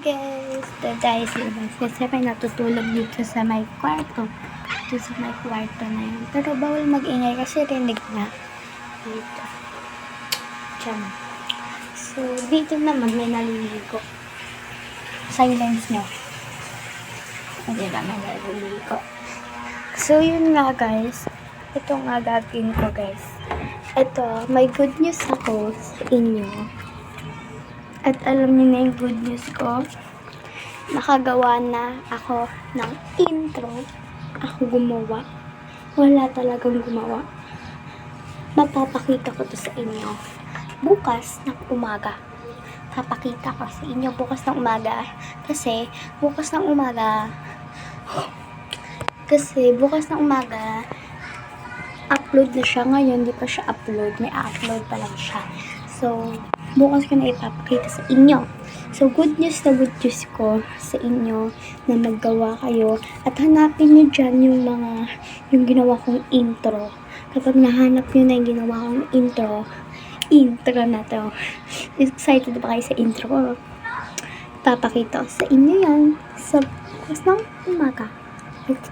guys! Ito guys, labas. Kasi may natutulog dito sa may kwarto. Dito sa may kwarto na yun. Pero bawal mag-ingay kasi rinig na. Dito. Diyan. So, dito naman may naliligo. Silence nyo. O, diba? May naliligo. So, yun nga guys. Ito nga gagawin ko guys. Ito, may good news ako sa inyo. At alam niyo na yung good news ko. Nakagawa na ako ng intro. Ako gumawa. Wala talagang gumawa. Mapapakita ko to sa inyo. Bukas ng umaga. Papakita ko sa inyo bukas ng umaga. Kasi bukas ng umaga upload na siya. Ngayon, di pa siya upload. May upload pa lang siya. So, bukas ko na ipapakita sa inyo. So, good news ko sa inyo na maggawa kayo. At hanapin nyo dyan yung ginawa kong intro. Kapag nahanap nyo na yung ginawa kong intro na to. Excited ba kayo sa intro ko? Papakita ko sa inyo yan sa bukas ng umaga. Let's go!